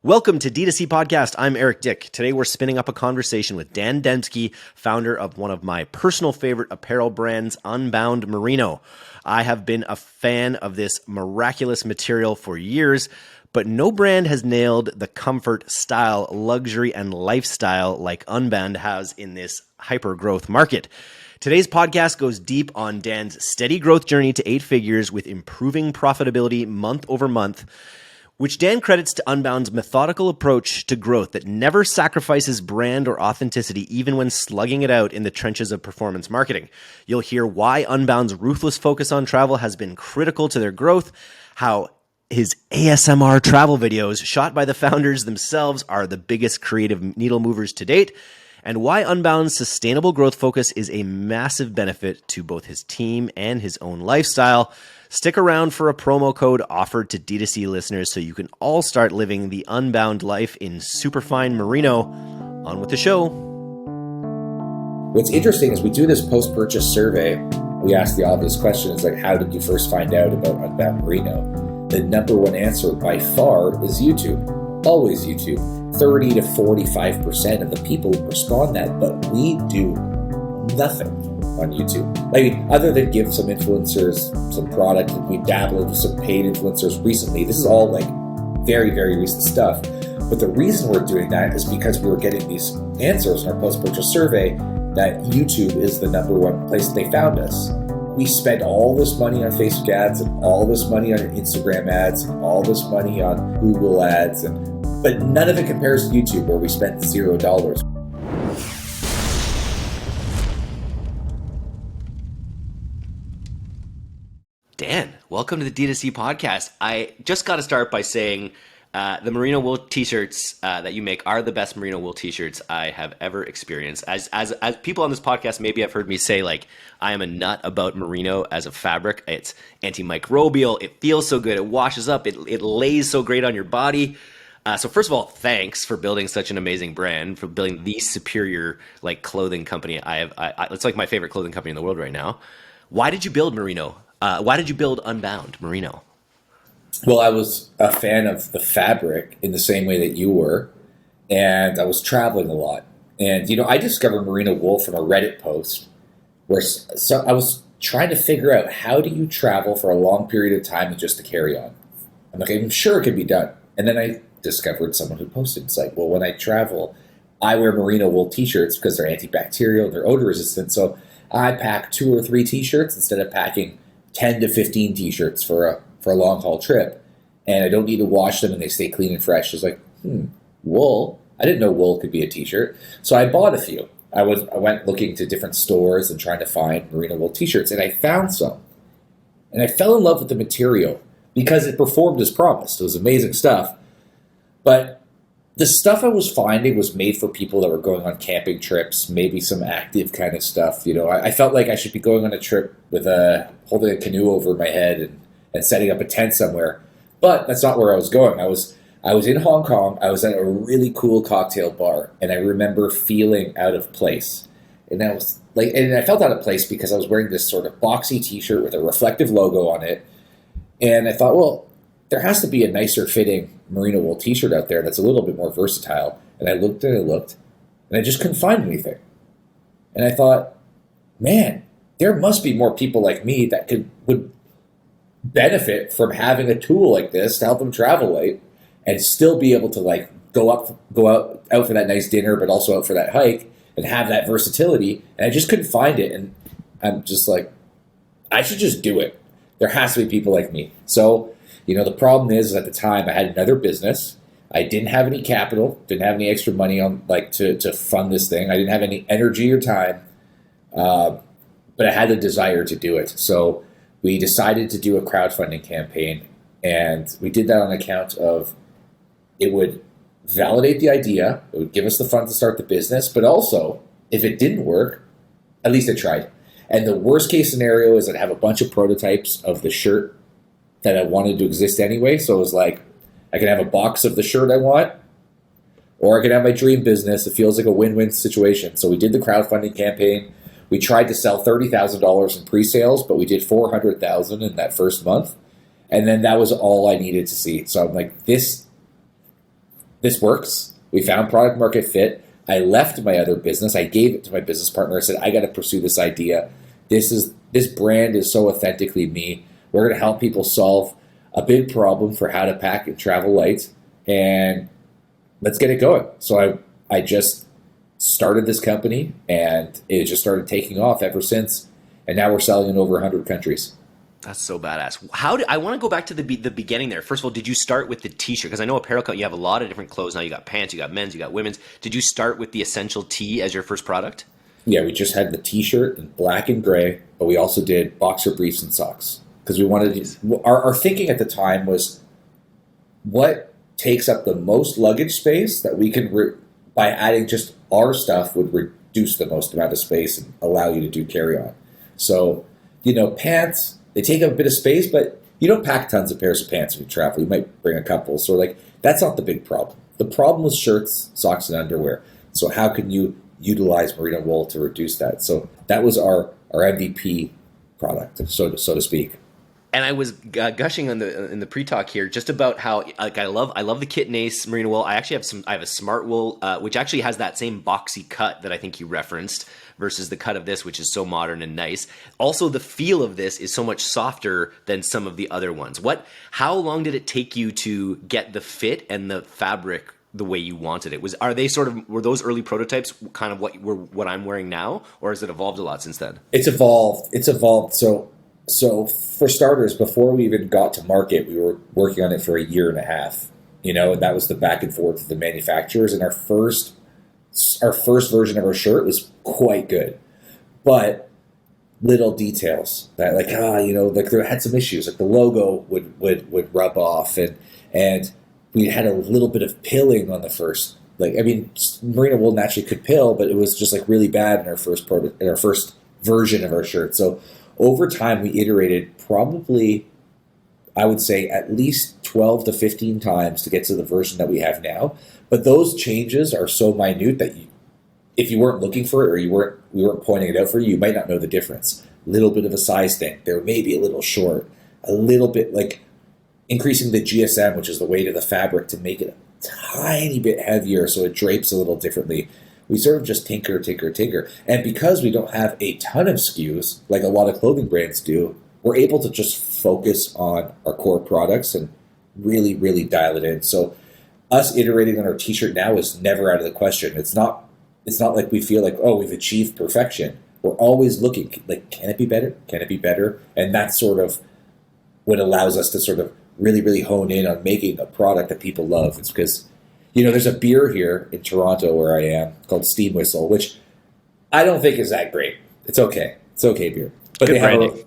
Welcome to DTC Podcast. I'm Eric Dyck. Today we're spinning up a conversation with Dan Demsky, founder of one of my personal favorite apparel brands, Unbound Merino. I have been a fan of this miraculous material for years, but no brand has nailed the comfort, style, luxury, and lifestyle like Unbound has in this hyper-growth market. Today's podcast goes deep on Dan's steady growth journey to 8 figures with improving profitability month over month, which Dan credits to Unbound's methodical approach to growth that never sacrifices brand or authenticity, even when slugging it out in the trenches of performance marketing. You'll hear why Unbound's ruthless focus on travel has been critical to their growth, how his ASMR travel videos shot by the founders themselves are the biggest creative needle movers to date, and why Unbound's sustainable growth focus is a massive benefit to both his team and his own lifestyle. Stick around for a promo code offered to DTC listeners so you can all start living the Unbound life in superfine merino. On with the show. What's interesting is we do this post-purchase survey. We ask the obvious question is like, how did you first find out about Unbound Merino? The number one answer by far is YouTube. Always YouTube. 30 to 45% of the people respond that, but we do nothing on YouTube. I mean, other than give some influencers some product, and we dabbled with some paid influencers recently. This is all like very, very recent stuff. But the reason we're doing that is because we were getting these answers in our post-purchase survey that YouTube is the number one place that they found us. We spent all this money on Facebook ads and all this money on Instagram ads and all this money on Google ads, but none of it compares to YouTube, where we spent $0. Dan, welcome to the D2C Podcast. I just got to start by saying the merino wool t-shirts that you make are the best merino wool t-shirts I have ever experienced. As people on this podcast maybe have heard me say, like, I am a nut about merino as a fabric. It's antimicrobial. It feels so good. It washes up. It lays so great on your body. So first of all, thanks for building such an amazing brand, for building the superior clothing company. It's like my favorite clothing company in the world right now. Why did you build merino? Why did you build Unbound Merino? Well, I was a fan of the fabric in the same way that you were, and I was traveling a lot. And, I discovered merino wool from a Reddit post where I was trying to figure out, how do you travel for a long period of time with just a carry-on? I'm sure it could be done. And then I discovered someone who posted, it's like, well, when I travel, I wear merino wool t-shirts because they're antibacterial, they're odor resistant. So I pack 2 or 3 t-shirts instead of packing 10 to 15 t-shirts for a long haul trip, and I don't need to wash them and they stay clean and fresh. It's like, wool. I didn't know wool could be a t-shirt. So I bought a few. I went looking to different stores and trying to find merino wool t-shirts, and I found some. And I fell in love with the material because it performed as promised. It was amazing stuff. But the stuff I was finding was made for people that were going on camping trips, maybe some active kind of stuff. I felt like I should be going on a trip with holding a canoe over my head and setting up a tent somewhere. But that's not where I was going. I was in Hong Kong. I was at a really cool cocktail bar, and I remember feeling out of place. And I felt out of place because I was wearing this sort of boxy t-shirt with a reflective logo on it. And I thought, well, there has to be a nicer fitting merino wool t-shirt out there that's a little bit more versatile. And I looked, and I just couldn't find anything. And I thought, man, there must be more people like me that would benefit from having a tool like this to help them travel light and still be able to go out for that nice dinner, but also out for that hike and have that versatility. And I just couldn't find it. And I'm just like, I should just do it. There has to be people like me. So, the problem is at the time I had another business. I didn't have any capital, didn't have any extra money on to fund this thing. I didn't have any energy or time, but I had the desire to do it. So we decided to do a crowdfunding campaign, and we did that on account of it would validate the idea, it would give us the funds to start the business, but also, if it didn't work, at least I tried. And the worst case scenario is I'd have a bunch of prototypes of the shirt that I wanted to exist anyway. So it was like, I can have a box of the shirt I want, or I can have my dream business. It feels like a win-win situation. So we did the crowdfunding campaign. We tried to sell $30,000 in pre-sales, but we did $400,000 in that first month. And then that was all I needed to see. So I'm like, this this works. We found product market fit. I left my other business. I gave it to my business partner. I said, I got to pursue this idea. This brand is so authentically me. We're going to help people solve a big problem for how to pack and travel light, and let's get it going. So I just started this company, and it just started taking off ever since. And now we're selling in over 100 countries. That's so badass. I want to go back to the beginning there. First of all, did you start with the t-shirt? Because I know apparel, you have a lot of different clothes now. You got pants, you got men's, you got women's. Did you start with the essential tee as your first product? Yeah, we just had the t-shirt in black and gray, but we also did boxer briefs and socks. Because we wanted to, our thinking at the time was, what takes up the most luggage space that we can, by adding just our stuff, would reduce the most amount of space and allow you to do carry-on. So, pants, they take up a bit of space, but you don't pack tons of pairs of pants when you travel. You might bring a couple. So, that's not the big problem. The problem was shirts, socks, and underwear. So how can you utilize merino wool to reduce that? So that was our MVP product, so to speak. And I was gushing in the pre-talk here just about how I love the Kit Nace merino wool. I have a smart wool which actually has that same boxy cut that I think you referenced versus the cut of this, which is so modern and nice. Also, the feel of this is so much softer than some of the other ones. How long did it take you to get the fit and the fabric the way you wanted it? Were those early prototypes kind of what I'm wearing now, or has it evolved a lot since then? It's evolved. So for starters, before we even got to market, we were working on it for a year and a half, and that was the back and forth with the manufacturers. And our first version of our shirt was quite good, but little details that there had some issues. Like the logo would rub off, and we had a little bit of pilling on the first. Merino wool naturally could pill, but it was just really bad in our first version of our shirt. So over time, we iterated probably, I would say, at least 12 to 15 times to get to the version that we have now. But those changes are so minute that if you weren't looking for it, or we weren't pointing it out for you, you might not know the difference. Little bit of a size thing. There may be a little short, a little bit increasing the GSM, which is the weight of the fabric, to make it a tiny bit heavier so it drapes a little differently. We sort of just tinker. And because we don't have a ton of SKUs, like a lot of clothing brands do, we're able to just focus on our core products and really, really dial it in. So us iterating on our t-shirt now is never out of the question. It's not like we feel like, oh, we've achieved perfection. We're always looking, can it be better? Can it be better? And that's sort of what allows us to sort of really, really hone in on making a product that people love. It's because, there's a beer here in Toronto where I am called Steam Whistle, which I don't think is that great. It's okay. It's okay beer. But Good they branding. have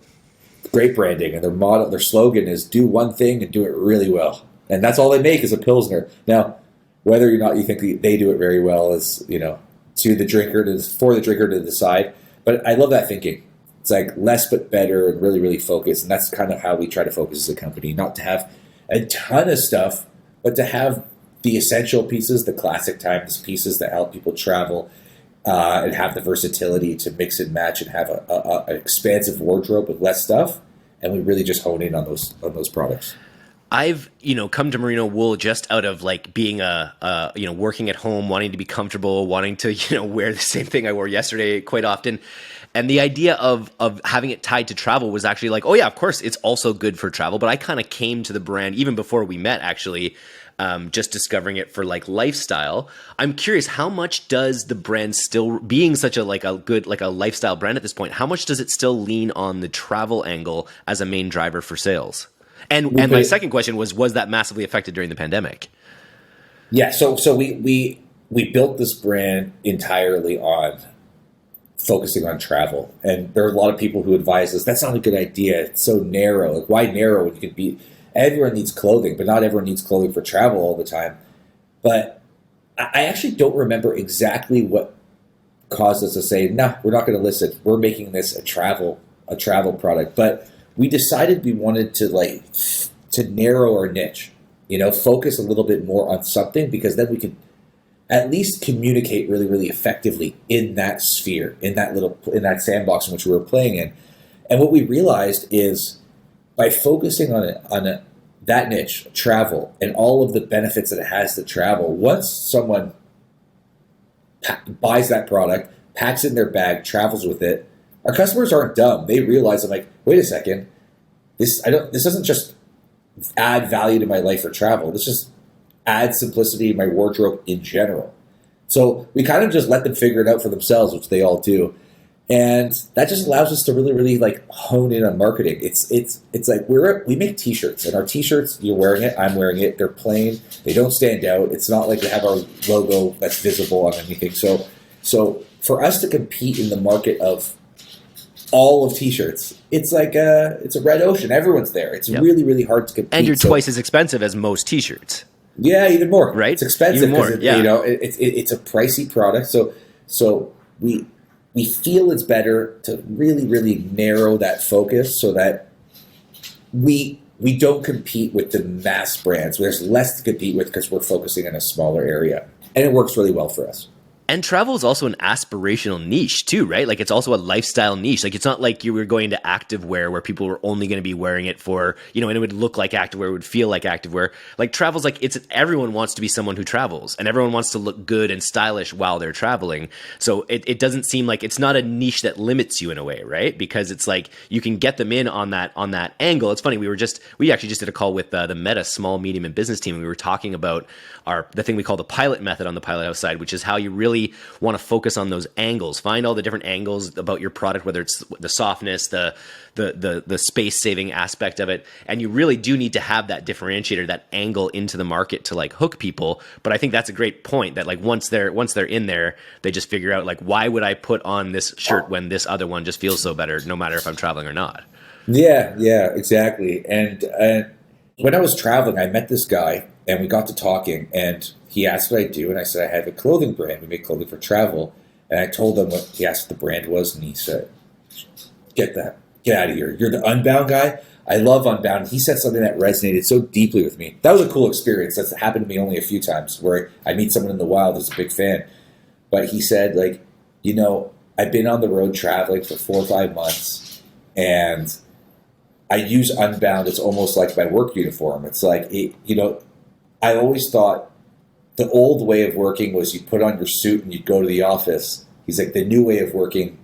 great branding, and their slogan is do one thing and do it really well. And that's all they make is a Pilsner. Now, whether or not you think they do it very well is, for the drinker to decide. But I love that thinking. It's less but better and really, really focus. And that's kind of how we try to focus as a company. Not to have a ton of stuff, but to have the essential pieces, the classic times pieces that help people travel, and have the versatility to mix and match and have an expansive wardrobe with less stuff. And we really just hone in on those products. I've, come to merino wool just out of being working at home, wanting to be comfortable, wanting to, wear the same thing I wore yesterday quite often. And the idea of having it tied to travel was actually oh yeah, of course it's also good for travel. But I kind of came to the brand even before we met, actually, just discovering it for lifestyle. I'm curious, how much does the brand still, being such a good lifestyle brand at this point, how much does it still lean on the travel angle as a main driver for sales? And my second question was that massively affected during the pandemic? Yeah, so we built this brand entirely on focusing on travel. And there are a lot of people who advise us, that's not a good idea. It's so narrow. Why narrow when you can be... Everyone needs clothing, but not everyone needs clothing for travel all the time. But I actually don't remember exactly what caused us to say, no, we're not going to listen. We're making this a travel product. But we decided we wanted to narrow our niche, focus a little bit more on something, because then we could at least communicate really, really effectively in that sphere, in that sandbox in which we were playing in. And what we realized is by focusing on that niche, travel, and all of the benefits that it has to travel, once someone buys that product, packs it in their bag, travels with it, our customers aren't dumb. They realize, I'm like, wait a second, this doesn't just add value to my life for travel. This just adds simplicity in my wardrobe in general. So we kind of just let them figure it out for themselves, which they all do. And that just allows us to really, really like hone in on marketing. It's like we make t-shirts, and our t-shirts, you're wearing it, I'm wearing it. They're plain. They don't stand out. It's not like we have our logo that's visible on anything. So for us to compete in the market of all of t-shirts, it's like it's a red ocean. Everyone's there. It's really, really hard to compete. And you're twice as expensive as most t-shirts. Yeah, even more. Right? It's expensive because it's a pricey product. So we feel it's better to really, really narrow that focus so that we don't compete with the mass brands. There's less to compete with because we're focusing on a smaller area. And it works really well for us. And travel is also an aspirational niche too, right? Like it's also a lifestyle niche. Like it's not like you were going to activewear where people were only going to be wearing it for, and it would look like activewear, it would feel like activewear. Like travel's like everyone wants to be someone who travels, and everyone wants to look good and stylish while they're traveling. So it doesn't seem like it's not a niche that limits you in a way, right? Because it's like you can get them in on that angle. It's funny, we actually just did a call with the Meta small, medium, and business team. And we were talking about the thing we call the pilot method on the Pilot House side, which is how you really want to focus on those angles. Find all the different angles about your product, whether it's the softness, the space saving aspect of it, and you really do need to have that differentiator, that angle into the market to like hook people. But I think that's a great point that like once they're in there, they just figure out like, why would I put on this shirt when this other one just feels so better, no matter if I'm traveling or not. Yeah, exactly. And when I was traveling, I met this guy and we got to talking, and he asked what I do, and I said I have a clothing brand. We make clothing for travel. And I told him what he asked what the brand was, and he said, Get out of here. You're the Unbound guy? I love Unbound. He said something that resonated so deeply with me. That was a cool experience. That's happened to me only a few times, where I meet someone in the wild who's a big fan. But he said, like, I've been on the road traveling for 4 or 5 months, and I use Unbound. It's almost like my work uniform. It's like, I always thought the old way of working was you put on your suit and you go to the office. He's like, the new way of working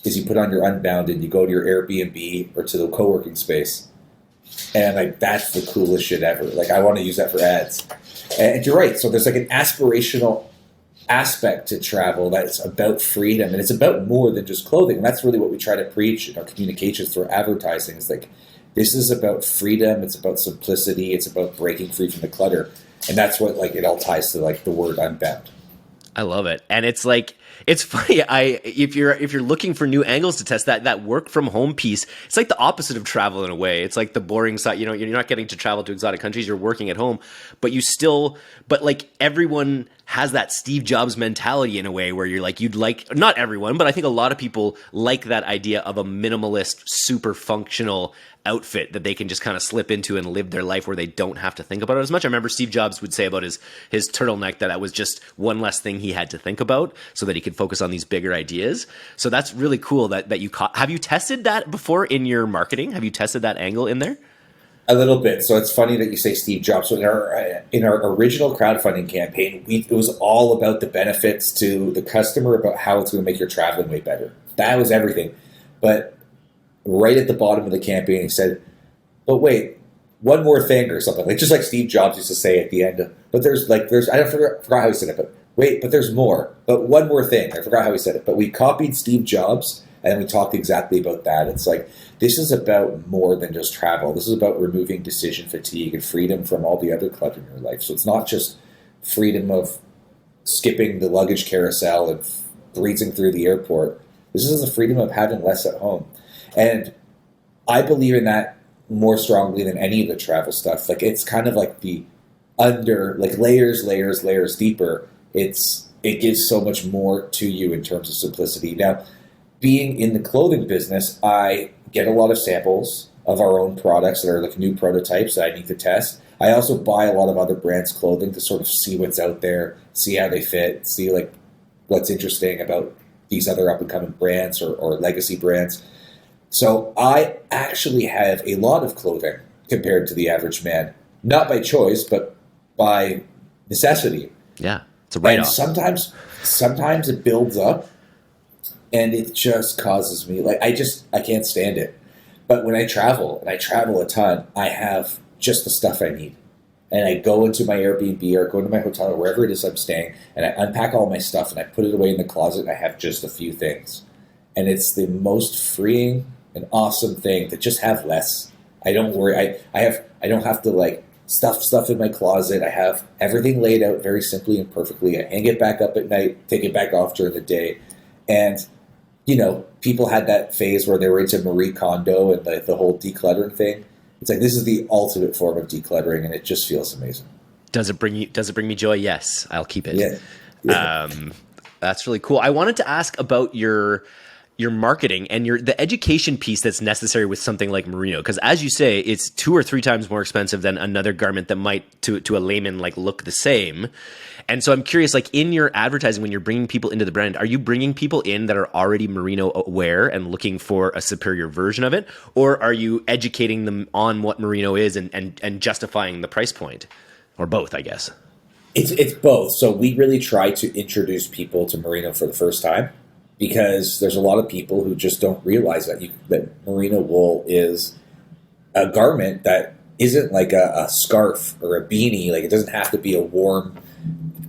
is you put on your Unbound and you go to your Airbnb or to the co-working space. And like, that's the coolest shit ever. Like, I want to use that for ads. And you're right. So there's like an aspirational aspect to travel that's about freedom, and it's about more than just clothing. And that's really what we try to preach in our communications through advertising. Is like, this is about freedom. It's about simplicity. It's about breaking free from the clutter. And that's what like it all ties to like the word Unbound. I love it. And it's like, it's funny. If you're looking for new angles to test, that work from home piece, it's like the opposite of travel in a way. It's like the boring side. You're not getting to travel to exotic countries. You're working at home, but like everyone has that Steve Jobs mentality in a way where you're like, not everyone, but I think a lot of people like that idea of a minimalist, super functional outfit that they can just kind of slip into and live their life where they don't have to think about it as much. I remember Steve Jobs would say about his turtleneck that was just one less thing he had to think about so that he could focus on these bigger ideas. So that's really cool that you caught. Have you tested that before in your marketing? Have you tested that angle in there? A little bit. So it's funny that you say Steve Jobs. So in our original crowdfunding campaign, it was all about the benefits to the customer, about how it's going to make your traveling way better. That was everything. But right at the bottom of the campaign, he said, but wait, one more thing or something. Like, just like Steve Jobs used to say at the end. But there's I forgot how he said it, but wait, but there's more. But one more thing. I forgot how he said it. But we copied Steve Jobs, and we talked exactly about that. It's like, this is about more than just travel. This is about removing decision fatigue and freedom from all the other clutter in your life. So it's not just freedom of skipping the luggage carousel and breezing through the airport. This is the freedom of having less at home. And I believe in that more strongly than any of the travel stuff. Like, it's kind of like the layers deeper. It gives so much more to you in terms of simplicity. Now, being in the clothing business, I get a lot of samples of our own products that are like new prototypes that I need to test. I also buy a lot of other brands' clothing to sort of see what's out there, see how they fit, see like what's interesting about these other up-and-coming brands or legacy brands. So I actually have a lot of clothing compared to the average man. not by choice, but by necessity. Yeah, it's a And write-off. sometimes it builds up, and it just causes me I can't stand it. But when I travel, and I travel a ton, I have just the stuff I need. And I go into my Airbnb or go into my hotel or wherever it is I'm staying, and I unpack all my stuff and I put it away in the closet, and I have just a few things. And it's the most freeing and awesome thing to just have less. I don't worry. I don't have to like stuff in my closet. I have everything laid out very simply and perfectly. I hang it back up at night, take it back off during the day. And people had that phase where they were into Marie Kondo and the whole decluttering thing. It's like, this is the ultimate form of decluttering, and it just feels amazing. Does it bring me joy? Yes, I'll keep it. Yeah. That's really cool. I wanted to ask about your marketing and the education piece that's necessary with something like merino, because as you say, it's 2 or 3 times more expensive than another garment that might to a layman like look the same. And so I'm curious, like in your advertising, when you're bringing people into the brand, are you bringing people in that are already merino aware and looking for a superior version of it? Or are you educating them on what merino is and justifying the price point? Or both, I guess. It's both. So we really try to introduce people to merino for the first time, because there's a lot of people who just don't realize that merino wool is a garment that isn't like a scarf or a beanie. Like, it doesn't have to be a warm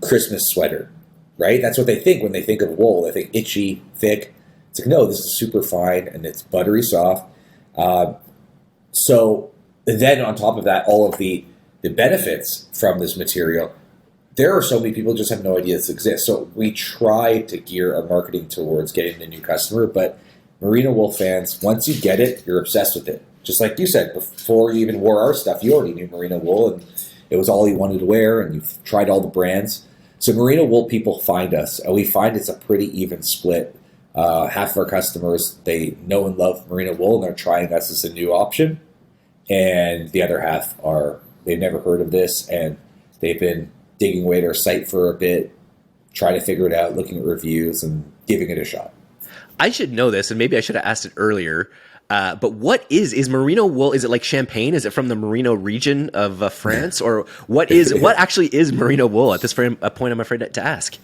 Christmas sweater, right? That's what they think when they think of wool. They think itchy, thick. It's like, no, this is super fine and it's buttery soft. So then on top of that, all of the benefits from this material, there are so many people who just have no idea this exists. So we try to gear our marketing towards getting the new customer, but merino wool fans, once you get it, you're obsessed with it. Just like you said, before you even wore our stuff, you already knew merino wool, and it was all you wanted to wear, and you've tried all the brands. So merino wool people find us, and we find it's a pretty even split. Half of our customers, they know and love merino wool, and they're trying us as a new option. And the other half they've never heard of this, and they've been digging away at our site for a bit, trying to figure it out, looking at reviews, and giving it a shot. I should know this, and maybe I should have asked it earlier. But what is merino wool? Is it like champagne? Is it from the Merino region of France, or what actually is merino wool at this point? I'm afraid to ask.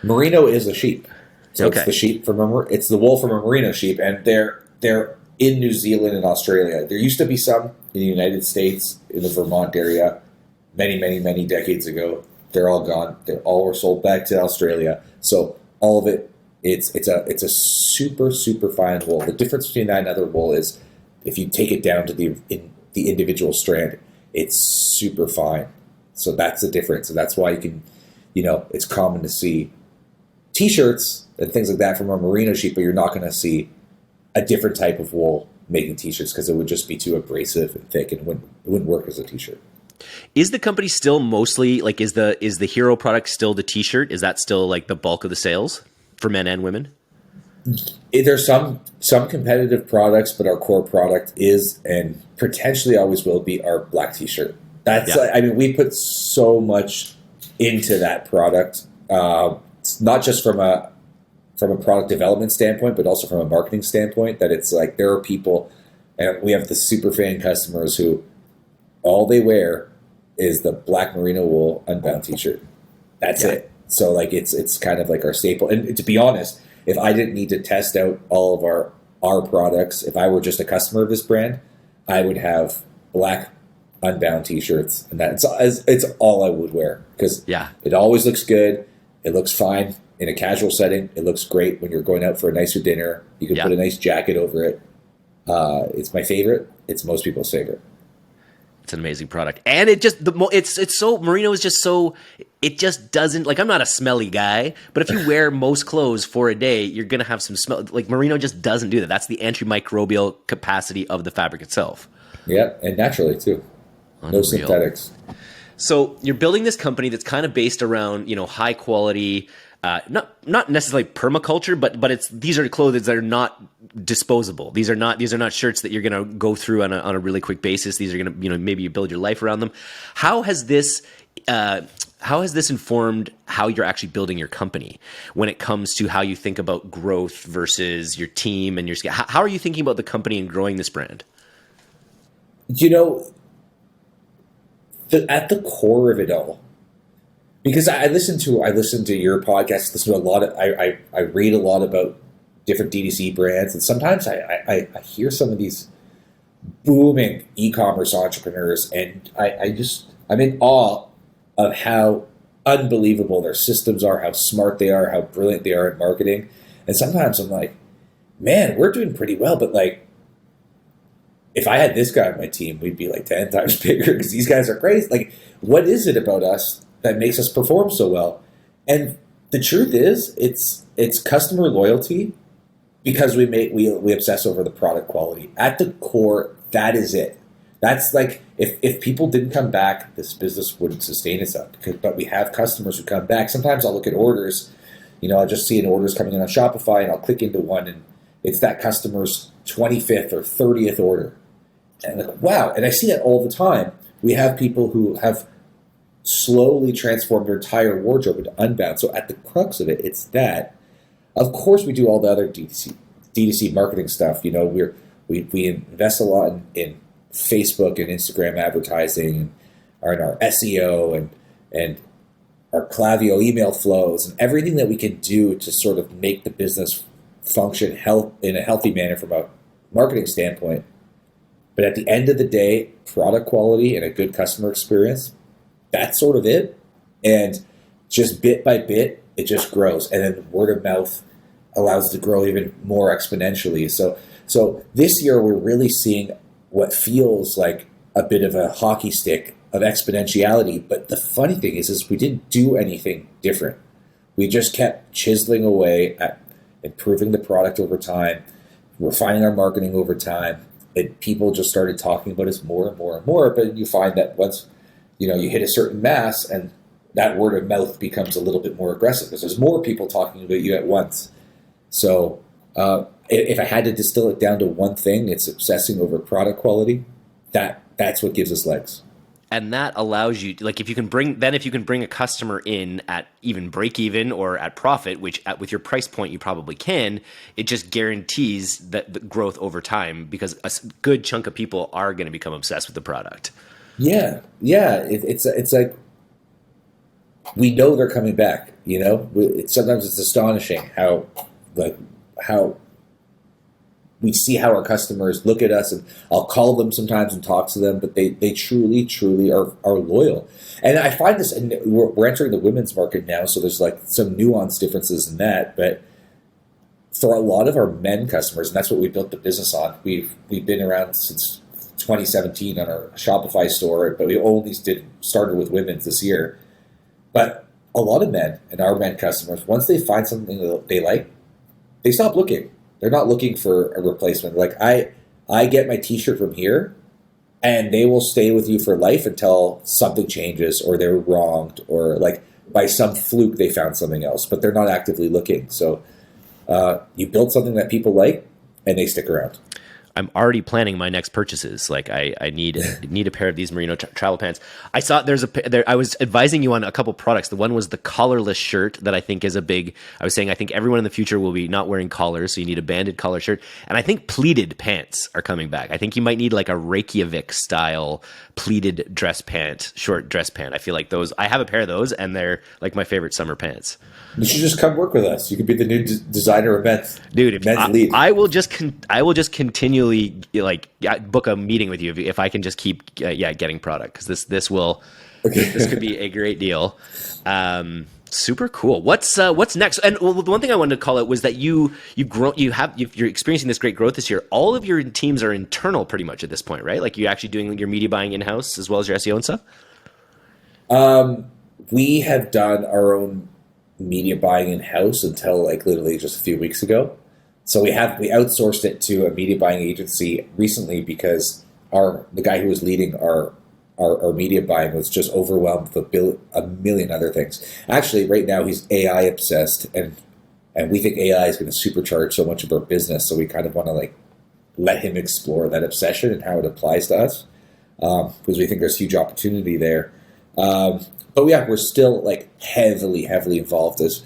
Merino is a sheep, so Okay. It's the sheep it's the wool from a merino sheep, and they're in New Zealand and Australia. There used to be some in the United States, in the Vermont area, many decades ago. They're all gone. They all were sold back to Australia. So all of it. It's a super fine wool. The difference between that and other wool is if you take it down to the individual strand, it's super fine. So that's the difference. And that's why you can, it's common to see T-shirts and things like that from a merino sheep, but you're not going to see a different type of wool making T-shirts, because it would just be too abrasive and thick, and it wouldn't work as a T-shirt. Is the company still mostly like is the hero product still the T-shirt? Is that still like the bulk of the sales for men and women? There's some competitive products, but our core product is, and potentially always will be, our black T-shirt. We put so much into that product, not just from a product development standpoint, but also from a marketing standpoint, that it's like there are people, and we have the super fan customers who all they wear is the black merino wool Unbound T-shirt. That's it. So like it's kind of like our staple. And to be honest, if I didn't need to test out all of our products, if I were just a customer of this brand, I would have black Unbound T-shirts, and it's all I would wear, because it always looks good. It looks fine in a casual setting. It looks great when you're going out for a nicer dinner. You can put a nice jacket over it. It's my favorite. It's most people's favorite. It's an amazing product, and it's so merino is just so, it just doesn't, like, I'm not a smelly guy, but if you wear most clothes for a day, you're gonna have some smell. Like, merino just doesn't do that. That's the antimicrobial capacity of the fabric itself. Yeah, and naturally too. Unreal. No synthetics. So you're building this company that's kind of based around high quality. Not necessarily permaculture, but these are clothes that are not disposable. These are not shirts that you're going to go through on a really quick basis. These are going to maybe you build your life around them. How has this informed how you're actually building your company when it comes to how you think about growth versus your team and your scale? How are you thinking about the company and growing this brand? at the core of it all, because I listen to your podcast, listen to a lot of, I read a lot about different DTC brands, and sometimes I hear some of these booming e-commerce entrepreneurs, and I'm in awe of how unbelievable their systems are, how smart they are, how brilliant they are at marketing. And sometimes I'm like, man, we're doing pretty well, but like, if I had this guy on my team, we'd be like 10 times bigger because these guys are crazy. Like, what is it about us that makes us perform so well? And the truth is, it's customer loyalty, because we obsess over the product quality. At the core, that is it. That's like, if people didn't come back, this business wouldn't sustain itself. But we have customers who come back. Sometimes I'll look at orders, I'll just see an orders coming in on Shopify, and I'll click into one, and it's that customer's 25th or 30th order. And I'm like, wow. And I see that all the time. We have people who have slowly transformed their entire wardrobe into Unbound. So at the crux of it, it's that. Of course, we do all the other DTC marketing stuff. We invest a lot in Facebook and Instagram advertising, and in our SEO and our Klaviyo email flows, and everything that we can do to sort of make the business function in a healthy manner from a marketing standpoint. But at the end of the day, product quality and a good customer experience, that's sort of it. And just bit by bit, it just grows. And then word of mouth allows it to grow even more exponentially. So this year, we're really seeing what feels like a bit of a hockey stick of exponentiality. But the funny thing is we didn't do anything different. We just kept chiseling away at improving the product over time, refining our marketing over time. And people just started talking about us more and more and more. But you find that once you hit a certain mass, and that word of mouth becomes a little bit more aggressive because there's more people talking about you at once. So if I had to distill it down to one thing, it's obsessing over product quality. That's what gives us legs. And that allows you, like, if you can bring a customer in at even break even or at profit, which with your price point you probably can, it just guarantees that the growth over time, because a good chunk of people are going to become obsessed with the product. Yeah. It's like, we know they're coming back. Sometimes it's astonishing how we see how our customers look at us, and I'll call them sometimes and talk to them, but they truly are loyal. And I find this, and we're entering the women's market now, so there's like some nuanced differences in that. But for a lot of our men customers, and that's what we built the business on, we've been around since 2017 on our Shopify store, but we only started with women's this year. But a lot of men and our men customers, once they find something that they like, they stop looking. They're not looking for a replacement. Like, I get my t-shirt from here, and they will stay with you for life until something changes, or they're wronged, or like by some fluke they found something else, but they're not actively looking. So you build something that people like, and they stick around. I'm already planning my next purchases. Like, I need a pair of these merino travel pants. I saw I was advising you on a couple products. The one was the collarless shirt that I think is I was saying I think everyone in the future will be not wearing collars, so you need a banded collar shirt. And I think pleated pants are coming back. I think you might need like a Reykjavik style pleated short dress pant. I feel like those, I have a pair of those, and they're like my favorite summer pants. You should just come work with us. You could be the new designer of men's. Dude, men's lead. I will just continually book a meeting with you if I can just keep getting product, because this could be a great deal. Super cool. What's next? And the one thing I wanted to call out was that you're experiencing this great growth this year. All of your teams are internal pretty much at this point, right? Like, you're actually doing your media buying in-house as well as your SEO and stuff? We have done our own media buying in-house until like literally just a few weeks ago. So we outsourced it to a media buying agency recently because the guy who was leading our media buying was just overwhelmed with a million other things. Actually, right now he's AI obsessed, and we think AI is going to supercharge so much of our business. So we kind of want to like let him explore that obsession and how it applies to us, because we think there's huge opportunity there. But yeah, we're still like heavily involved as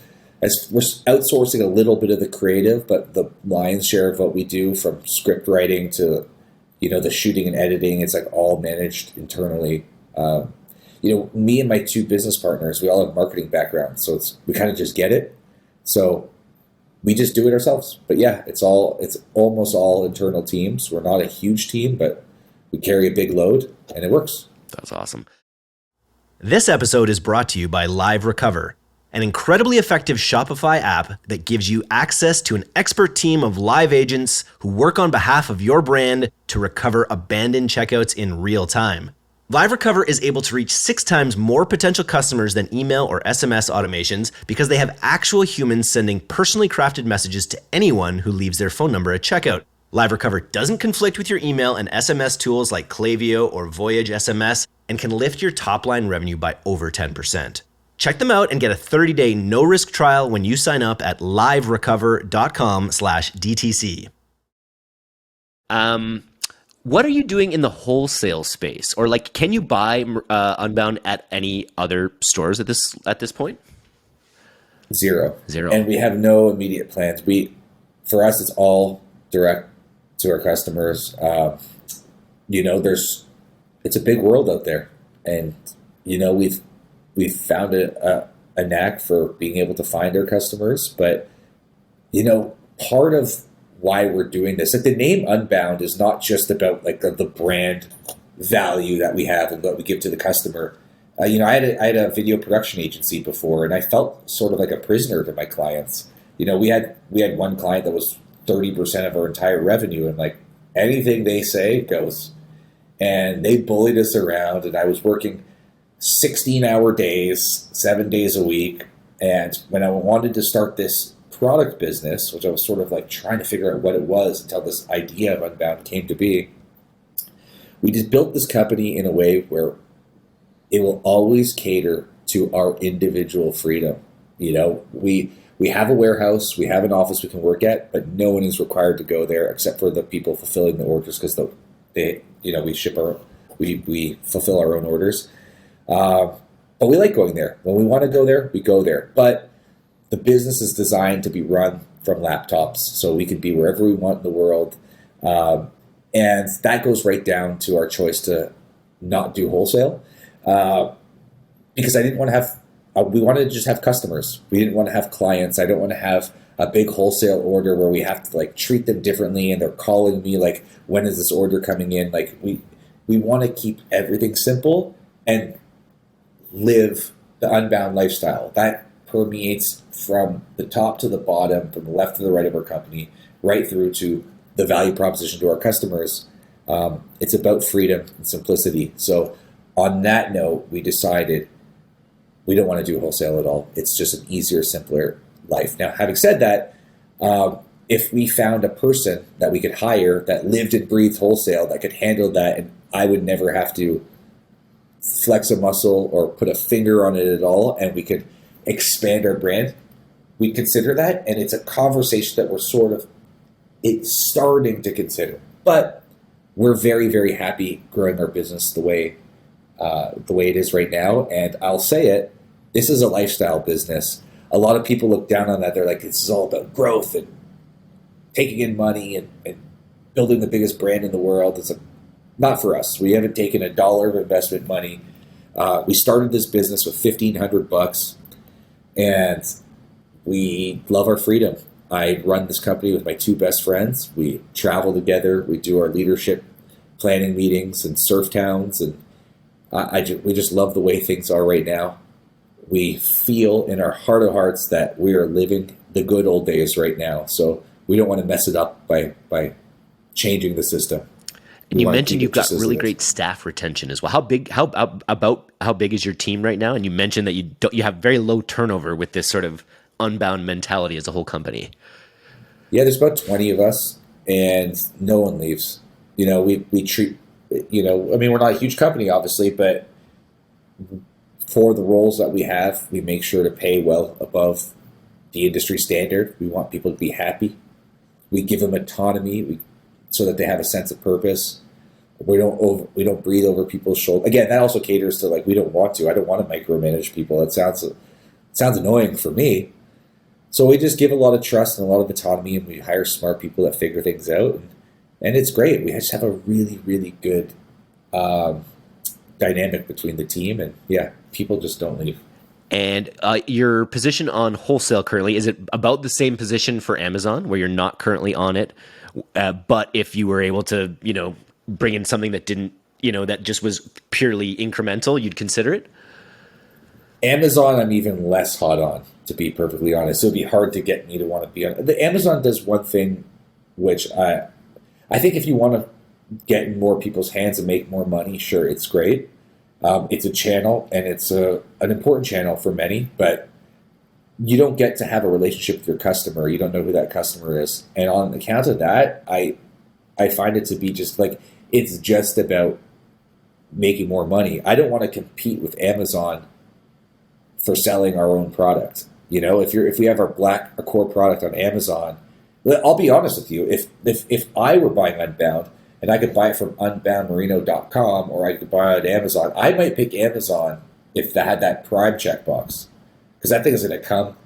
we're outsourcing a little bit of the creative, but the lion's share of what we do, from script writing to the shooting and editing, it's like all managed internally. me and my two business partners, we all have marketing backgrounds, so we kind of just get it. So we just do it ourselves. But yeah, it's almost all internal teams. We're not a huge team, but we carry a big load, and it works. That's awesome. This episode is brought to you by Live Recover, an incredibly effective Shopify app that gives you access to an expert team of live agents who work on behalf of your brand to recover abandoned checkouts in real time. Live Recover is able to reach 6 times more potential customers than email or SMS automations because they have actual humans sending personally crafted messages to anyone who leaves their phone number at checkout. Live Recover doesn't conflict with your email and SMS tools like Klaviyo or Voyage SMS and can lift your top-line revenue by over 10%. Check them out and get a 30-day no-risk trial when you sign up at liverecover.com/DTC. What are you doing in the wholesale space? Or like, can you buy Unbound at any other stores at this point? Zero. Zero. And we have no immediate plans. For us, it's all direct to our customers. It's a big world out there, and we've found a knack for being able to find our customers. But part of why we're doing this, like the name Unbound, is not just about like the brand value that we have and what we give to the customer. I had a video production agency before, and I felt sort of like a prisoner to my clients. We had one client that was 30% of our entire revenue, and like anything they say goes. And they bullied us around, and I was working 16-hour days, 7 days a week. And when I wanted to start this product business, which I was sort of like trying to figure out what it was until this idea of Unbound came to be, we just built this company in a way where it will always cater to our individual freedom. We have a warehouse, we have an office we can work at, but no one is required to go there except for the people fulfilling the orders, because we fulfill our own orders. But we like going there. When we want to go there, we go there. But the business is designed to be run from laptops, so we can be wherever we want in the world. And that goes right down to our choice to not do wholesale, because I didn't want to have. We wanted to just have customers. We didn't want to have clients. I don't want to have a big wholesale order where we have to like treat them differently, and they're calling me like, when is this order coming in? Like we want to keep everything simple and live the Unbound lifestyle that permeates from the top to the bottom, from the left to the right of our company, right through to the value proposition to our customers. It's about freedom and simplicity. So on that note, we decided we don't want to do wholesale at all. It's just an easier, simpler life. Now, having said that, if we found a person that we could hire that lived and breathed wholesale, that could handle that, and I would never have to flex a muscle or put a finger on it at all, and we could expand our brand, we consider that. And it's a conversation that we're it's starting to consider. But we're very, very happy growing our business the way it is right now. And I'll say it, this is a lifestyle business. A lot of people look down on that. They're like, this is all about growth and taking in money and building the biggest brand in the world. It's not for us. We haven't taken $1 of investment money. We started this business with $1,500, and we love our freedom. I run this company with my two best friends. We travel together. We do our leadership planning meetings in surf towns, and we just love the way things are right now. We feel in our heart of hearts that we are living the good old days right now. So we don't want to mess it up by changing the system. And you mentioned you've got really great staff retention as well. How big is your team right now? And you mentioned that you have very low turnover with this sort of Unbound mentality as a whole company. Yeah, there's about 20 of us, and no one leaves. We treat, we're not a huge company, obviously, but for the roles that we have, we make sure to pay well above the industry standard. We want people to be happy. We give them autonomy so that they have a sense of purpose. We don't breathe over people's shoulders. Again, that also caters to we don't want to. I don't want to micromanage people. It sounds annoying for me. So we just give a lot of trust and a lot of autonomy, and we hire smart people that figure things out. And it's great. We just have a really, really good dynamic between the team, and people just don't leave. And your position on wholesale currently, is it about the same position for Amazon, where you're not currently on it, but if you were able to, bring in something that didn't, that just was purely incremental, you'd consider it? Amazon, I'm even less hot on, to be perfectly honest. It would be hard to get me to want to be on. The Amazon does one thing, which I think if you want to get in more people's hands and make more money, sure, it's great. It's a channel, and it's an important channel for many, but you don't get to have a relationship with your customer. You don't know who that customer is. And on account of that, I find it to be just like, it's just about making more money. I don't want to compete with Amazon for selling our own product. If we have our core product on Amazon, I'll be honest with you, if I were buying Unbound, and I could buy it from unboundmerino.com, or I could buy it on Amazon, I might pick Amazon if that had that Prime checkbox, because that thing is going to come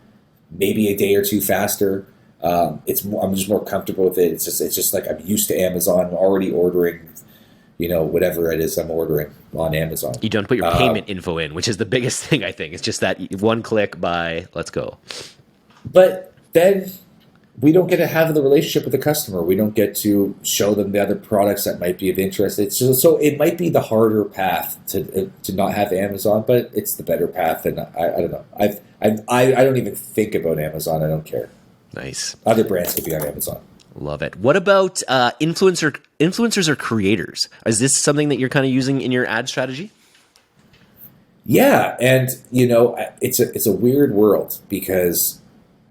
maybe a day or two faster. I'm just more comfortable with it. It's just like I'm used to Amazon. I'm already ordering, whatever it is I'm ordering on Amazon. You don't put your payment info in, which is the biggest thing, I think. It's just that one click, buy, let's go. But then we don't get to have the relationship with the customer. We don't get to show them the other products that might be of interest. So it might be the harder path to not have Amazon, but it's the better path. And I don't know. I don't even think about Amazon. I don't care. Nice. Other brands could be on Amazon. Love it. What about influencers or creators? Is this something that you're kind of using in your ad strategy? Yeah, and it's a weird world, because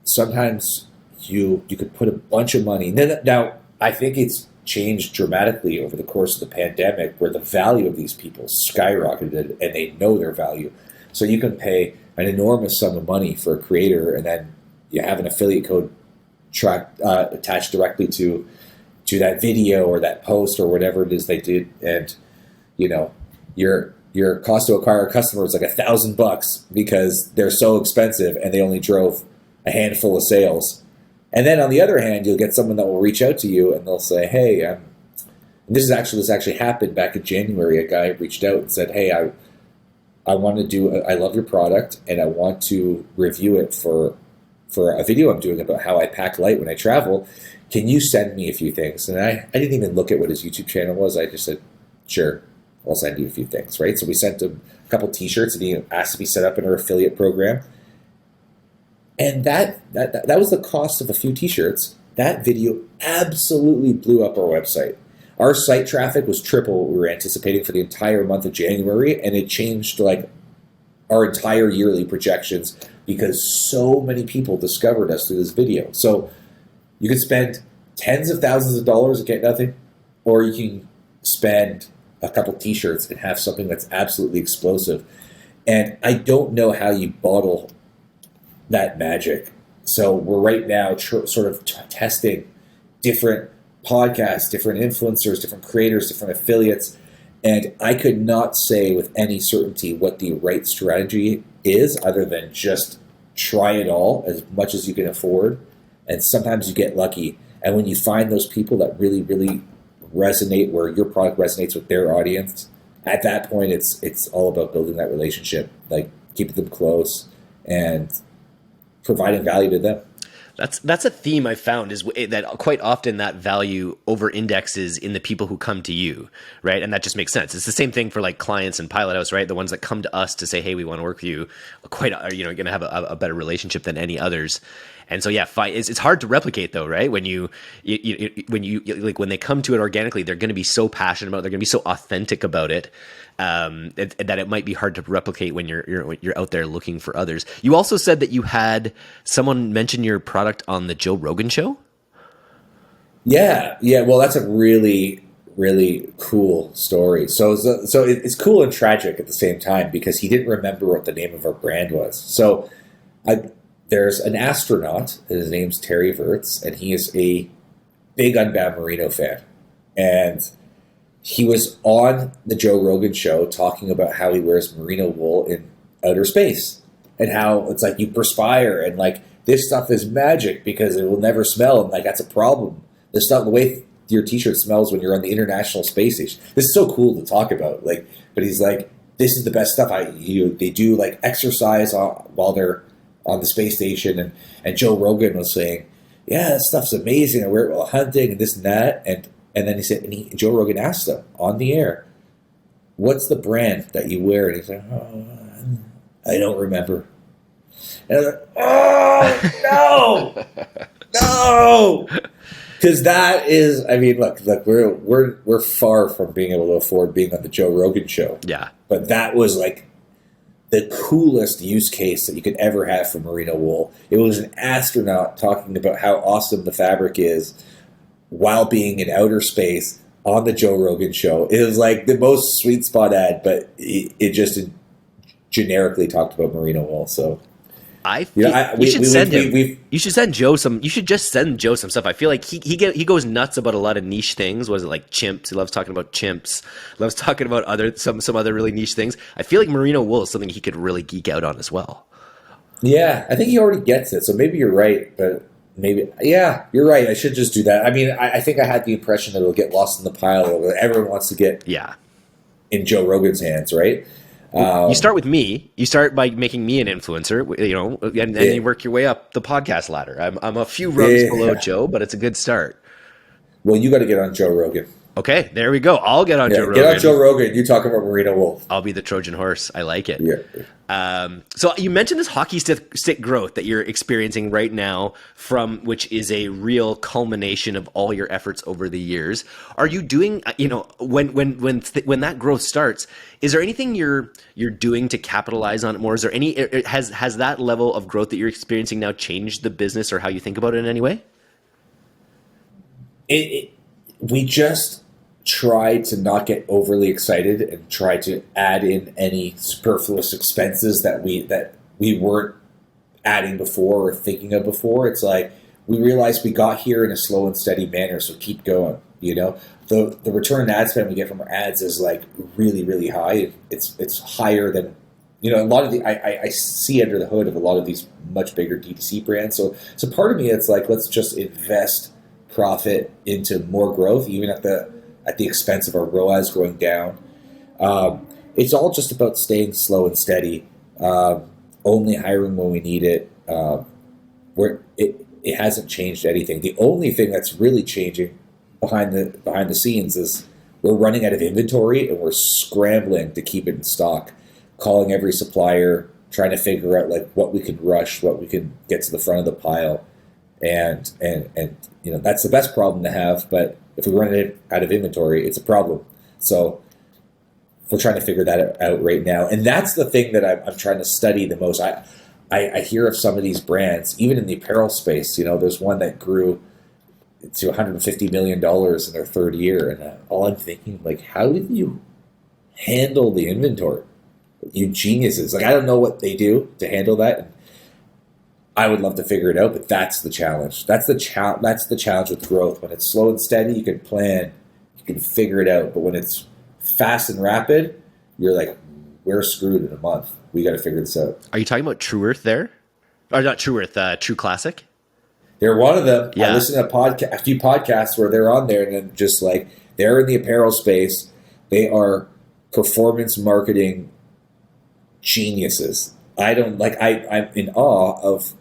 sometimes you could put a bunch of money. Now, I think it's changed dramatically over the course of the pandemic, where the value of these people skyrocketed, and they know their value. So you can pay an enormous sum of money for a creator, and then you have an affiliate code attached directly to that video or that post or whatever it is they did, and your cost to acquire a customer is like $1,000 because they're so expensive and they only drove a handful of sales. And then on the other hand, you'll get someone that will reach out to you and they'll say, "Hey, and this actually happened back in January. A guy reached out and said, 'Hey, I want to I love your product, and I want to review it for a video I'm doing about how I pack light when I travel. Can you send me a few things?'" And I didn't even look at what his YouTube channel was. I just said, "Sure, I'll send you a few things," right? So we sent him a couple T-shirts, and he asked to be set up in our affiliate program. And that was the cost of a few T-shirts. That video absolutely blew up our website. Our site traffic was triple what we were anticipating for the entire month of January, and it changed like our entire yearly projections because so many people discovered us through this video. So you could spend tens of thousands of dollars and get nothing, or you can spend a couple T-shirts and have something that's absolutely explosive. And I don't know how you bottle that magic. So we're right now sort of testing different podcasts, different influencers, different creators, different affiliates. And I could not say with any certainty what the right strategy is, other than just try it all as much as you can afford. And sometimes you get lucky. And when you find those people that really, really resonate, where your product resonates with their audience, at that point, it's all about building that relationship, like keeping them close and providing value to them. That's a theme I found, is that quite often that value over indexes in the people who come to you, right? And that just makes sense. It's the same thing for like clients and Pilot House, right? The ones that come to us to say, "Hey, we want to work with you," are going to have a better relationship than any others. And so, yeah, it's hard to replicate though, right? When when they come to it organically, they're going to be so passionate about it, they're going to be so authentic about it, that it might be hard to replicate when you're out there looking for others. You also said that you had someone mention your product on the Joe Rogan show. Yeah. Well, that's a really, really cool story. So it's cool and tragic at the same time, because he didn't remember what the name of our brand was. So there's an astronaut, his name's Terry Virts, and he is a big Unbound Merino fan. And he was on the Joe Rogan show talking about how he wears merino wool in outer space, and how it's like you perspire, and like this stuff is magic because it will never smell, and like that's a problem. This stuff, the way your T-shirt smells when you're on the International Space Station. This is so cool to talk about. Like, but he's like, this is the best stuff. They do like exercise while they're on the space station, and Joe Rogan was saying, yeah, that stuff's amazing. I wear it while hunting and this and that. And then he said, Joe Rogan asked them on the air, what's the brand that you wear? And he's like, oh, I don't remember. And I was like, oh, no, because that is, I mean, look, we're far from being able to afford being on the Joe Rogan show. Yeah. But that was like the coolest use case that you could ever have for merino wool. It was an astronaut talking about how awesome the fabric is while being in outer space on the Joe Rogan show. It was like the most sweet spot ad, but it just generically talked about merino wool. So you should send Joe some. You should just send Joe some stuff. I feel like he goes nuts about a lot of niche things. Was it like chimps? He loves talking about chimps. Loves talking about some other really niche things. I feel like merino wool is something he could really geek out on as well. Yeah, I think he already gets it. So maybe you're right, but yeah, you're right. I should just do that. I mean, I think I had the impression that it'll get lost in the pile. Everyone wants to get in Joe Rogan's hands, right? You start with me. You start by making me an influencer, and then you work your way up the podcast ladder. I'm a few rungs below Joe, but it's a good start. Well, you got to get on Joe Rogan. Okay, there we go. I'll get on Joe Rogan. Get on Joe Rogan. You talk about merino wool. I'll be the Trojan horse. I like it. Yeah. So you mentioned this hockey stick growth that you're experiencing right now, which is a real culmination of all your efforts over the years. Are you doing, when that growth starts, is there anything you're doing to capitalize on it more? Is there has that level of growth that you're experiencing now changed the business or how you think about it in any way? We just try to not get overly excited and try to add in any superfluous expenses that we weren't adding before or thinking of before. It's like we realized we got here in a slow and steady manner, so keep going. The return on ad spend we get from our ads is like really, really high. It's higher than a lot of the I see under the hood of a lot of these much bigger DTC brands. So part of me, it's like, let's just invest profit into more growth, even at the expense of our ROAS going down. It's all just about staying slow and steady, only hiring when we need it. It hasn't changed anything. The only thing that's really changing behind the scenes is we're running out of inventory and we're scrambling to keep it in stock, calling every supplier, trying to figure out like what we can rush, what we can get to the front of the pile. And that's the best problem to have, but if we run out of inventory, it's a problem. So we're trying to figure that out right now. And that's the thing that I'm trying to study the most. I hear of some of these brands, even in the apparel space, there's one that grew to $150 million in their third year. And all I'm thinking, like, how did you handle the inventory? You geniuses. Like, I don't know what they do to handle that. And I would love to figure it out, but that's the challenge. That's the challenge with growth. When it's slow and steady, you can plan, you can figure it out. But when it's fast and rapid, you're like, we're screwed in a month. We got to figure this out. Are you talking about True Earth there? Or not True Earth, True Classic? They're one of them. Yeah. I listen to a few podcasts where they're on there, and then just like they're in the apparel space. They are performance marketing geniuses. I'm in awe of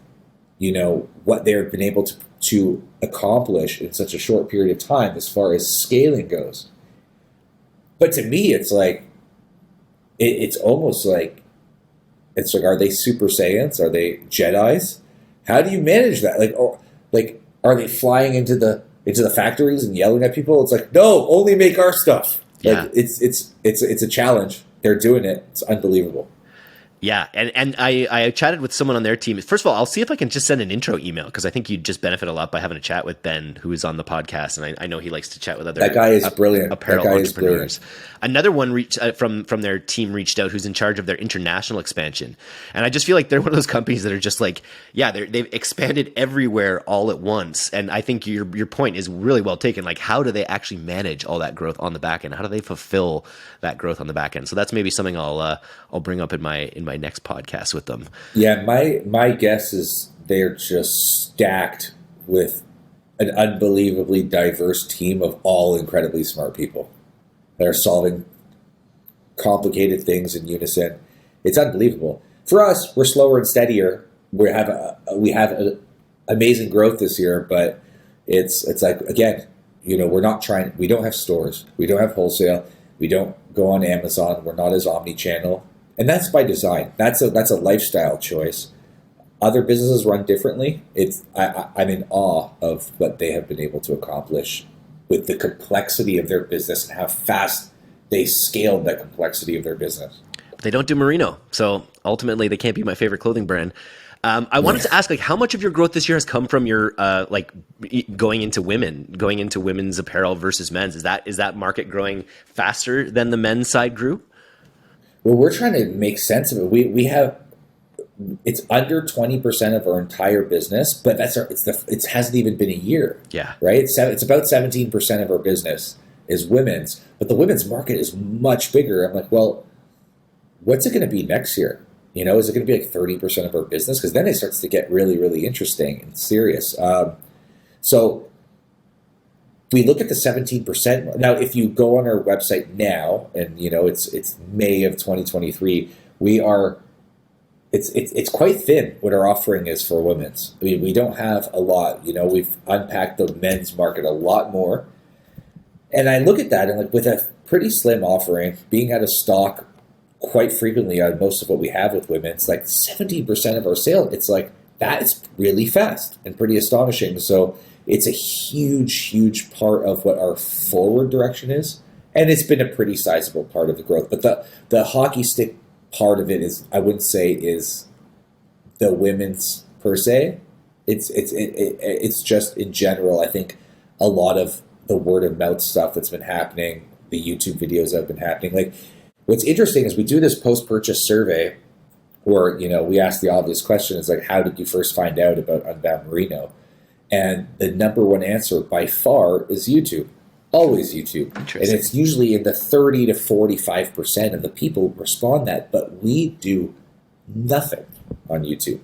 what they've been able to accomplish in such a short period of time as far as scaling goes. But to me, it's like it's almost like are they Super Saiyans? Are they Jedis? How do you manage that? Like are they flying into the factories and yelling at people? It's like, no, only make our stuff. Yeah. Like it's a challenge. They're doing it. It's unbelievable. Yeah, and I chatted with someone on their team. First of all, I'll see if I can just send an intro email because I think you'd just benefit a lot by having a chat with Ben, who is on the podcast, and I know he likes to chat with other that guy is brilliant. Apparel entrepreneurs. Another one from their team reached out who's in charge of their international expansion, and I just feel like they're one of those companies that are just like, they've expanded everywhere all at once, and I think your point is really well taken. Like, how do they actually manage all that growth on the back end? How do they fulfill that growth on the back end? So that's maybe something I'll bring up in my next podcast with them. Yeah, my guess is they're just stacked with an unbelievably diverse team of all incredibly smart people that are solving complicated things in unison. It's unbelievable. For us, we're slower and steadier. We have amazing growth this year, but it's like, again, we're not trying. We don't have stores. We don't have wholesale. We don't go on Amazon. We're not as omni-channel, and that's by design. That's a lifestyle choice. Other businesses run differently. I'm in awe of what they have been able to accomplish with the complexity of their business and how fast they scaled that complexity of their business. They don't do merino, so ultimately they can't be my favorite clothing brand. I wanted to ask, how much of your growth this year has come from your going into women's apparel versus men's? Is that market growing faster than the men's side grew? Well, we're trying to make sense of it. We have, it's under 20% of our entire business, but it hasn't even been a year. Yeah. Right. It's about 17% of our business is women's, but the women's market is much bigger. I'm like, well, what's it going to be next year? Is it going to be like 30% of our business? Because then it starts to get really, really interesting and serious. So we look at the 17%. Now, if you go on our website now, and it's May of 2023, it's quite thin what our offering is for women's. I mean, we don't have a lot. We've unpacked the men's market a lot more. And I look at that and with a pretty slim offering, being out of stock quite frequently on most of what we have with women, it's like 17% of our sales. It's like, that's really fast and pretty astonishing. So it's a huge, huge part of what our forward direction is. And it's been a pretty sizable part of the growth. But the hockey stick part of it is, I wouldn't say is the women's per se. It's just in general, I think a lot of the word of mouth stuff that's been happening, the YouTube videos that have been happening, what's interesting is we do this post-purchase survey where, we ask the obvious question is how did you first find out about Unbound Merino? And the number one answer by far is YouTube. Always YouTube. And it's usually in the 30 to 45% of the people respond that, but we do nothing on YouTube.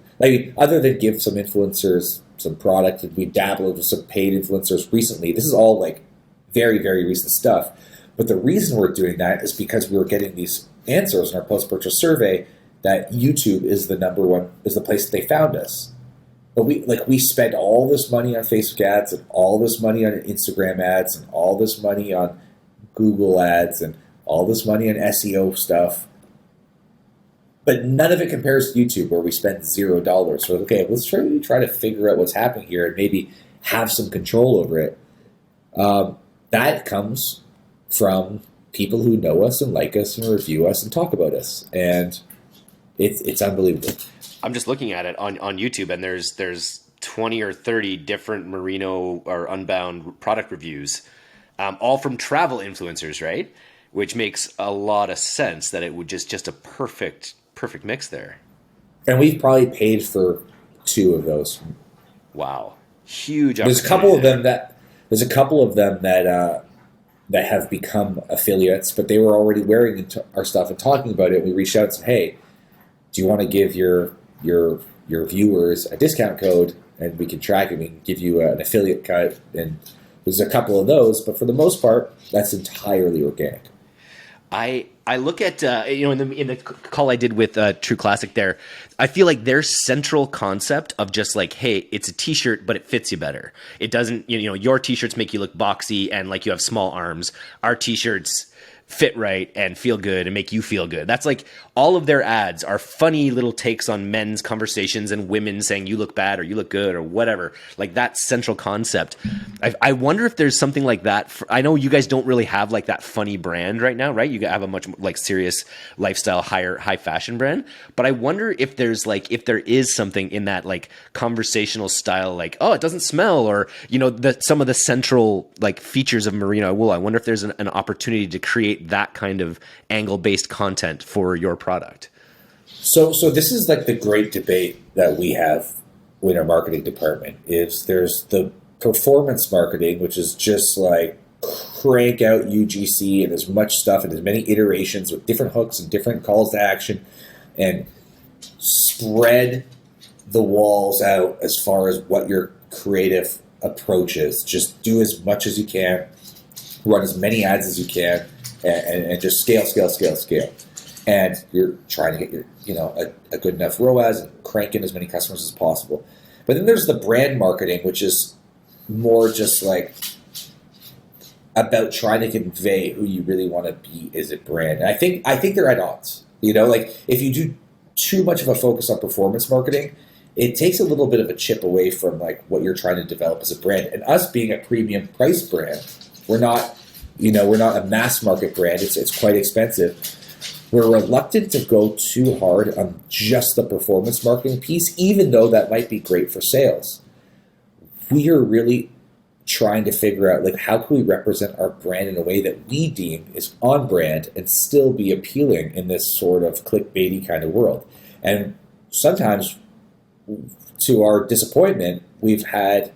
Other than give some influencers some product, and we dabbled with some paid influencers recently. This is all very, very recent stuff. But the reason we're doing that is because we were getting these answers in our post-purchase survey that YouTube is the place that they found us. But we spend all this money on Facebook ads and all this money on Instagram ads and all this money on Google ads and all this money on SEO stuff. But none of it compares to YouTube, where we spend $0. So, okay, let's try to figure out what's happening here and maybe have some control over it. That comes from people who know us and like us and review us and talk about us. And it's unbelievable. I'm just looking at it on YouTube, and there's 20 or 30 different merino or Unbound product reviews, all from travel influencers, right? Which makes a lot of sense that it would just a perfect mix there. And we've probably paid for 2 of those. Wow. Huge. There's a couple of them that have become affiliates, but they were already wearing our stuff and talking about it. We reached out and said, hey, do you want to give your viewers a discount code, and we can track it? We can give you an affiliate cut. And there's a couple of those, but for the most part, that's entirely organic. I look at in the call I did with True Classic there, I feel like their central concept of just hey, it's a t-shirt, but it fits you better. It doesn't, your t-shirts make you look boxy and like you have small arms. Our t-shirts fit right and feel good and make you feel good. That's all of their ads are funny little takes on men's conversations and women saying you look bad or you look good or whatever. That central concept. I wonder if there's something like that. I know you guys don't really have that funny brand right now, right? You have a much serious lifestyle, high fashion brand. But I wonder if there's if there is something in that conversational style, oh, it doesn't smell, or some of the central features of merino wool. I wonder if there's an opportunity to create that kind of angle-based content for your product. So this is the great debate that we have in our marketing department. Is there's the performance marketing, which is just crank out UGC and as much stuff and as many iterations with different hooks and different calls to action, and spread the walls out as far as what your creative approach is. Just do as much as you can, run as many ads as you can, and just scale. And you're trying to get your, a good enough ROAS and crank in as many customers as possible. But then there's the brand marketing, which is more just like about trying to convey who you really want to be as a brand. And I think they're at odds. Like if you do too much of a focus on performance marketing, it takes a little bit of a chip away from like what you're trying to develop as a brand. And us being a premium price brand, we're not a mass market brand. It's quite expensive. We're reluctant to go too hard on just the performance marketing piece, even though that might be great for sales. We are really trying to figure out, like, how can we represent our brand in a way that we deem is on brand and still be appealing in this sort of clickbaity kind of world. And sometimes, to our disappointment, we've had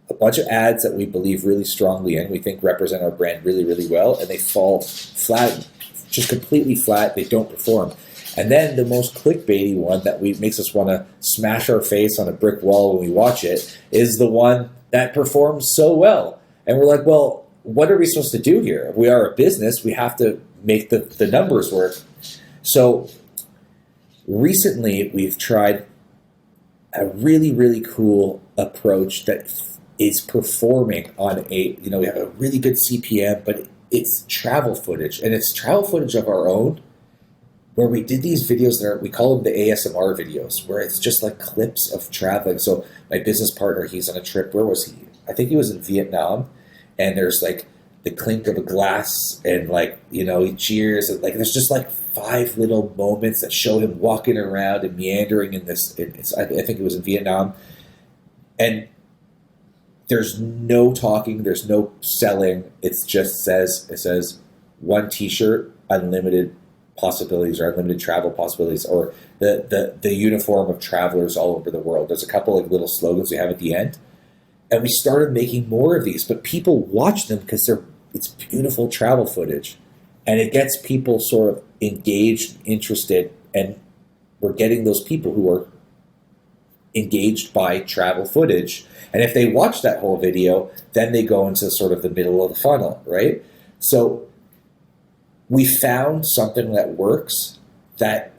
a bunch of ads that we believe really strongly in, we think represent our brand really, really well, and they fall flat, just completely flat. They don't perform. And then the most clickbaity one that makes us want to smash our face on a brick wall when we watch it is the one that performs so well. And we're like, well, what are we supposed to do here? If we are a business, we have to make the numbers work. So recently we've tried a really, really cool approach that is performing on we have a really good CPM, but it's travel footage, and it's travel footage of our own, where we did these videos that we call them the ASMR videos, where it's just like clips of traveling. So my business partner, he's on a trip. Where was he? I think he was in Vietnam, and there's like the clink of a glass, and like, he cheers, and like there's just like 5 little moments that show him walking around and meandering in this. I think it was in Vietnam, and there's no talking, there's no selling. It says one T-shirt, unlimited possibilities, or unlimited travel possibilities, or the uniform of travelers all over the world. There's a couple of little slogans we have at the end, and we started making more of these. But people watch them because it's beautiful travel footage, and it gets people sort of engaged, interested, and we're getting those people who are engaged by travel footage. And if they watch that whole video, then they go into sort of the middle of the funnel, right? So we found something that works, that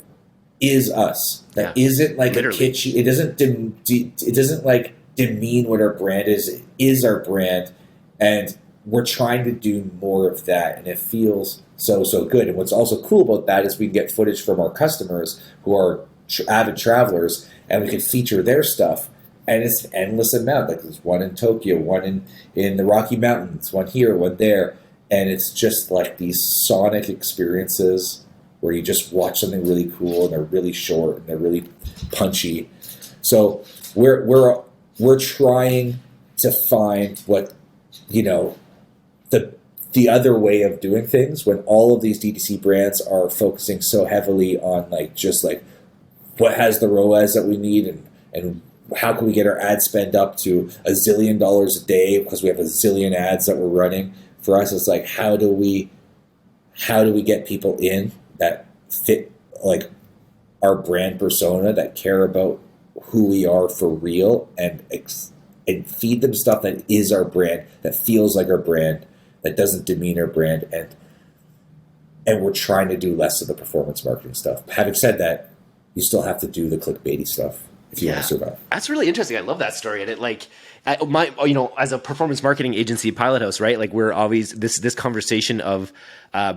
is us, that isn't like literally a kitschy. It doesn't like demean what our brand is. It is our brand, and we're trying to do more of that, and it feels so good. And what's also cool about that is we can get footage from our customers who are avid travelers, and we can feature their stuff. And it's an endless amount. Like there's one in Tokyo, one in the Rocky Mountains, one here, one there. And it's just like these sonic experiences where you just watch something really cool, and they're really short and they're really punchy. So we're trying to find what, the other way of doing things, when all of these DTC brands are focusing so heavily on like just like what has the ROAS that we need, and how can we get our ad spend up to $1 zillion a day because we have a zillion ads that we're running. For us, it's like, how do we get people in that fit like our brand persona, that care about who we are for real, and feed them stuff that is our brand, that feels like our brand, that doesn't demean our brand, and we're trying to do less of the performance marketing stuff. Having said that, you still have to do the clickbaity stuff if you want to survive. That's really interesting. I love that story. And it as a performance marketing agency, Pilot House, right? Like we're always this conversation of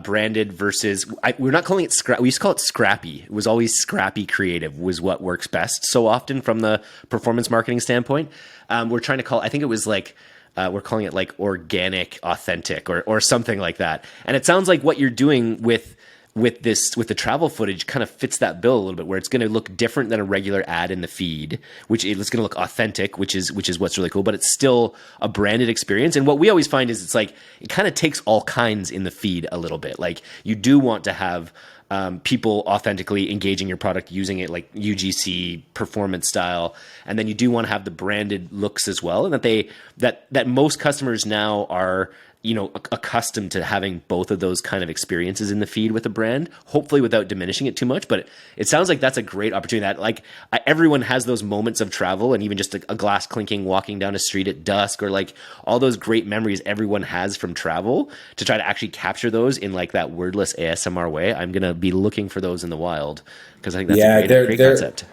branded versus, we're not calling it we used to call it scrappy. It was always scrappy creative was what works best. So often from the performance marketing standpoint, we're trying to I think it was like, we're calling it like organic, authentic, or something like that. And it sounds like what you're doing with the travel footage kind of fits that bill a little bit, where it's going to look different than a regular ad in the feed, which it's going to look authentic, which is what's really cool, but it's still a branded experience. And what we always find is it's like, it kind of takes all kinds in the feed a little bit. Like you do want to have people authentically engaging your product, using it like UGC performance style, and then you do want to have the branded looks as well, and that most customers now are accustomed to having both of those kind of experiences in the feed with a brand, hopefully without diminishing it too much. But it sounds like that's a great opportunity. That like everyone has those moments of travel, and even just a glass clinking walking down a street at dusk, or like all those great memories everyone has from travel, to try to actually capture those in like that wordless ASMR way. I'm going to be looking for those in the wild, because I think that's a great concept.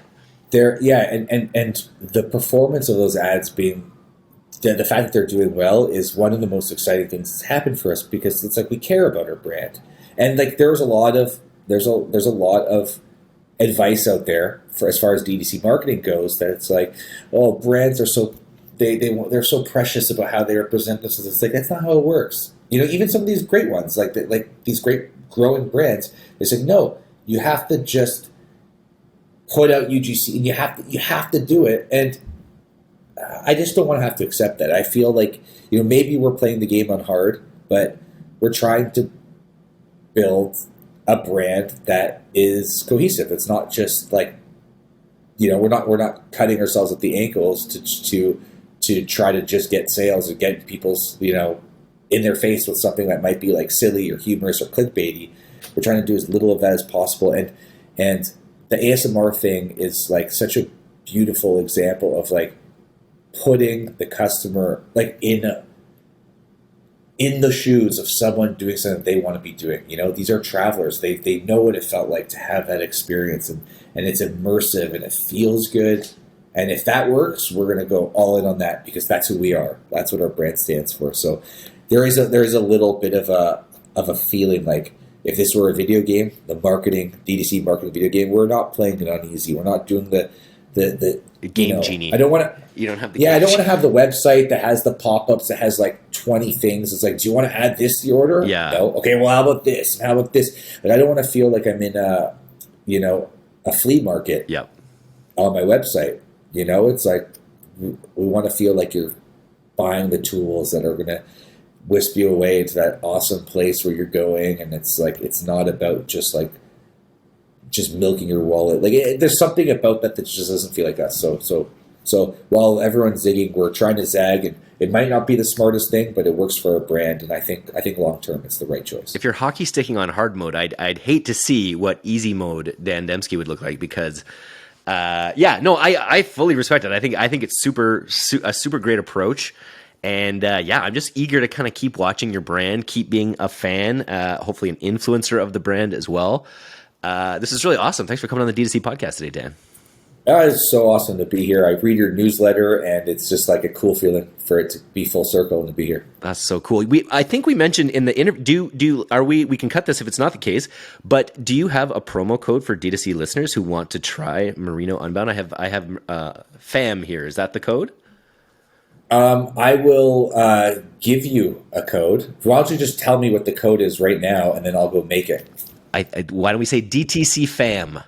And the performance of those ads being, the fact that they're doing well is one of the most exciting things that's happened for us, because it's like we care about our brand. And like there's a lot of advice out there for as far as DTC marketing goes, that it's like, oh, brands are so they're so precious about how they represent themselves. It's like, that's not how it works. Even some of these great ones, like these great growing brands, they say, no, you have to just put out UGC, and you have to do it. And I just don't want to have to accept that. I feel like, maybe we're playing the game on hard, but we're trying to build a brand that is cohesive. It's not just like, we're not cutting ourselves at the ankles to try to just get sales and get people's, in their face with something that might be like silly or humorous or clickbaity. We're trying to do as little of that as possible. And the ASMR thing is like such a beautiful example of like putting the customer like in the shoes of someone doing something they want to be doing. These are travelers. They know what it felt like to have that experience, and it's immersive and it feels good. And if that works, we're going to go all in on that, because that's who we are. That's what our brand stands for. So there is a little bit of a feeling like, if this were a video game, the DTC marketing video game, we're not playing it on easy. We're not doing the game genie. I don't want to. You don't have the. Yeah, I don't want to have the website that has the pop-ups that has like 20 things. It's like, do you want to add this to your order? Yeah. No. Okay. Well, how about this? And how about this? Like, I don't want to feel like I'm in a flea market. Yep. On my website. It's like we want to feel like you're buying the tools that are going to wisp you away into that awesome place where you're going, and it's like, it's not about just milking your wallet. Like, there's something about that just doesn't feel like us. So while everyone's zigging, we're trying to zag, and it might not be the smartest thing, but it works for our brand, and I think long term it's the right choice. If you're hockey sticking on hard mode, I'd hate to see what easy mode Dan Demsky would look like, because I fully respect it. I think it's a super great approach. And I'm just eager to kind of keep watching your brand, keep being a fan, hopefully an influencer of the brand as well. This is really awesome. Thanks for coming on the DTC podcast today, Dan. It's so awesome to be here. I read your newsletter, and it's just like a cool feeling for it to be full circle and to be here. That's so cool. I think we mentioned in the interview. We can cut this if it's not the case. But do you have a promo code for DTC listeners who want to try Merino Unbound? I have FAM here. Is that the code? I will give you a code. Why don't you just tell me what the code is right now, and then I'll go make it. Why don't we say DTC FAM?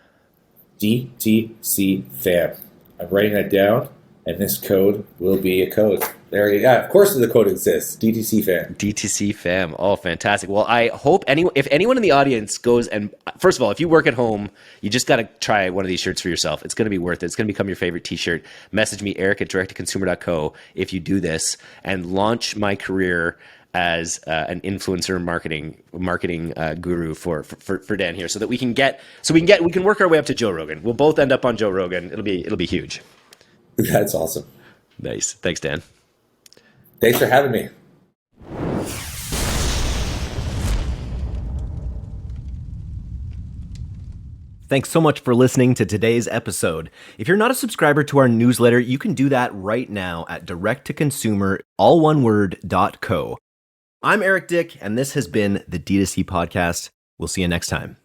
DTC FAM. I'm writing that down, and this code will be a code. There you go. Of course the code exists. DTC FAM. DTC FAM. Oh, fantastic. Well, I hope if anyone in the audience goes, and first of all, if you work at home, you just got to try one of these shirts for yourself. It's going to be worth it. It's going to become your favorite t-shirt. Message me, Eric at directtoconsumer.co, if you do this, and launch my career as an influencer marketing guru for Dan here, so that we can work our way up to Joe Rogan. We'll both end up on Joe Rogan. It'll be huge. That's awesome. Nice. Thanks, Dan. Thanks for having me. Thanks so much for listening to today's episode. If you're not a subscriber to our newsletter, you can do that right now at directtoconsumer, all one word, .co. I'm Eric Dyck, and this has been the D2C Podcast. We'll see you next time.